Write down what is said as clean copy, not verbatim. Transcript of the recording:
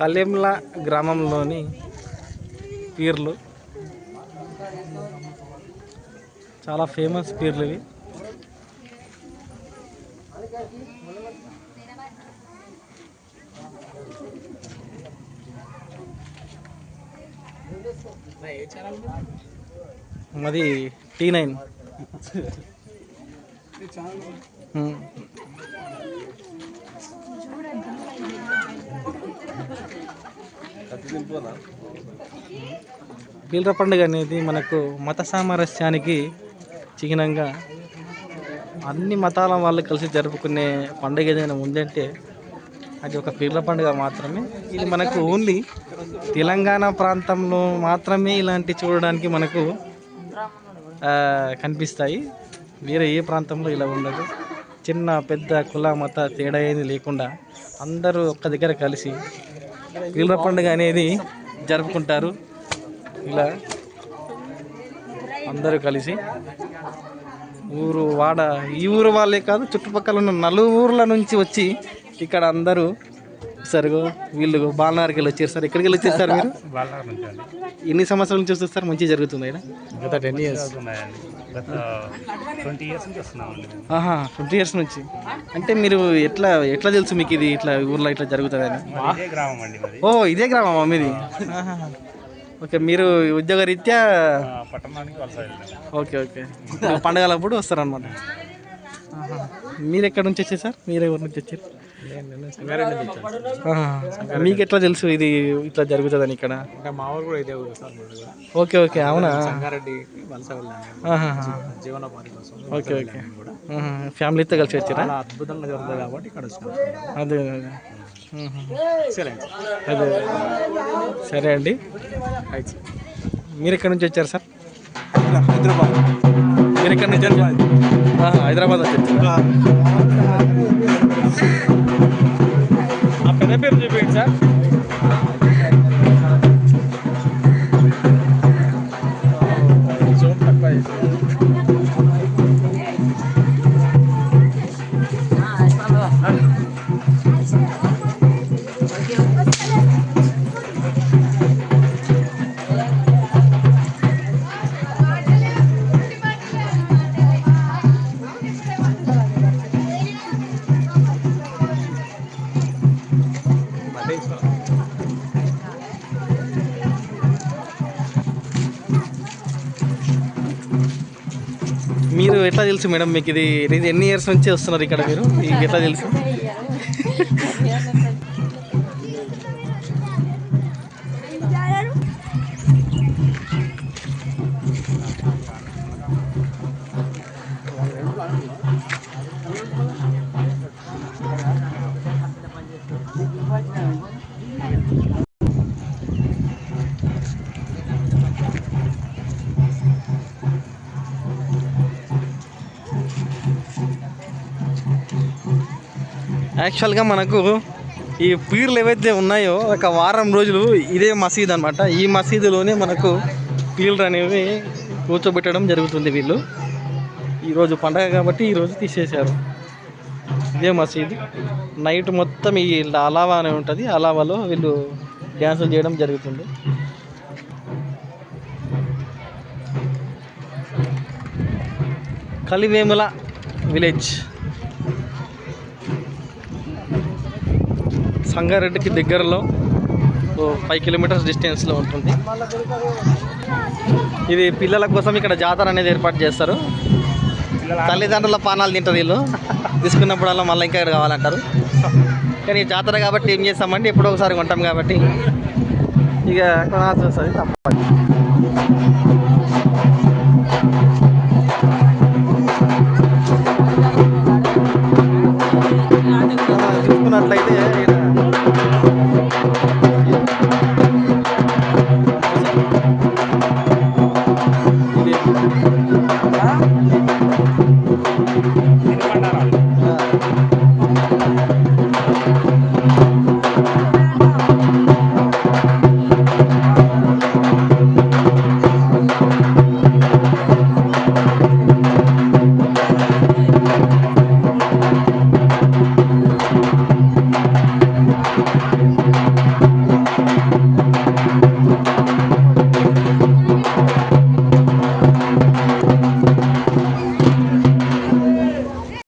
కలెంల గ్రామంలోని పీర్లు చాలా ఫేమస్ పీర్లు ఇవి. మాది T9. పీర్ల పండుగ అనేది మనకు మత సామరస్యానికి చిహ్నంగా అన్ని మతాల వాళ్ళు కలిసి జరుపుకునే పండుగ ఏదైనా ఉందంటే అది ఒక పీర్ల పండుగ మాత్రమే. ఇది మనకు ఓన్లీ తెలంగాణ ప్రాంతంలో మాత్రమే ఇలాంటి చూడడానికి మనకు కనిపిస్తాయి. వేరే ఏ ప్రాంతంలో ఇలా ఉండదు. చిన్న పెద్ద కుల మత తేడా ఏది లేకుండా అందరూ ఒక్క దగ్గర కలిసి పీర్ల పండుగ అనేది జరుపుకుంటారు. ఇలా అందరూ కలిసి ఊరు వాడ ఈ ఊరు వాళ్ళే కాదు, చుట్టుపక్కల ఉన్న నలుగురుల నుంచి వచ్చి ఇక్కడ అందరూ సరిగో వీళ్ళు బాలనగర్కి వెళ్ళి వచ్చారు సార్. ఎక్కడికి వెళ్ళి వచ్చేస్తారు మీరు? ఎన్ని సంవత్సరాల నుంచి వస్తారు? మంచిగా జరుగుతుంది ఇక్కడ? గత 10 years. 20 years నుంచి. అంటే మీరు ఎట్లా తెలుసు మీకు ఇది ఇట్లా ఊర్లో ఇట్లా జరుగుతుందని? ఓ ఇదే గ్రామమా మీది? ఓకే, మీరు ఉద్యోగ రీత్యా ఓకే ఓకే పండగలప్పుడు వస్తారనమాట. మీరు ఎక్కడి నుంచి వచ్చారు సార్? మీరు ఎవరి నుంచి వచ్చారు? మీకు ఎట్లా తెలుసు ఇది ఇట్లా జరుగుతుందని ఇక్కడ? మా ఊరు కూడా ఇదే ఊరు సార్. ఓకే ఓకే, అవునా? సంగారెడ్డి వలస జీవనోపాధి కోసం. ఓకే ఓకే, ఫ్యామిలీతో కలిసి వచ్చారా? అద్భుతంగా జరుగుతుంది కాబట్టి ఇక్కడ వచ్చినాం. అదే అదే సరే అండి. మీరు ఎక్కడి నుంచి వచ్చారు సార్? హైదరాబాద్. మీరు ఎక్కడి నుంచి? హైదరాబాద్ వచ్చి వచ్చారా? ఆ పెద్ద పేరు చూపించండి సార్. మీరు ఎట్లా తెలుసు మేడం మీకు ఇది ఎన్ని ఇయర్స్ నుంచి వస్తున్నారు ఇక్కడ మీరు? మీకు ఎట్లా తెలుసు? యాక్చువల్గా మనకు ఈ పీర్లు ఏవైతే ఉన్నాయో ఒక వారం రోజులు ఇదే మసీద్ అనమాట. ఈ మసీదులోనే మనకు పీర్లు అనేవి కూర్చోబెట్టడం జరుగుతుంది. వీళ్ళు ఈరోజు పండగ కాబట్టి ఈరోజు తీసేశారు. ఇదే మసీదు. నైట్ మొత్తం ఈ అలావా అనే ఉంటుంది, అలావాలో వీళ్ళు డ్యాన్సులు చేయడం జరుగుతుంది. కలివేముల విలేజ్ సంగారెడ్డికి దగ్గరలో 5 kilometers డిస్టెన్స్లో ఉంటుంది. ఇది పిల్లల కోసం ఇక్కడ జాతర అనేది ఏర్పాటు చేస్తారు. తల్లిదండ్రుల పానాలు తింటారు వీళ్ళు. తీసుకున్నప్పుడల్లా మళ్ళీ ఇంకా ఇక్కడ కావాలంటారు. కానీ జాతర కాబట్టి ఏం చేస్తామంటే ఎప్పుడో ఒకసారి కొంటాం కాబట్టి ఇక కొనాల్సి వస్తుంది, తప్పదు. చూసుకున్నట్లయితే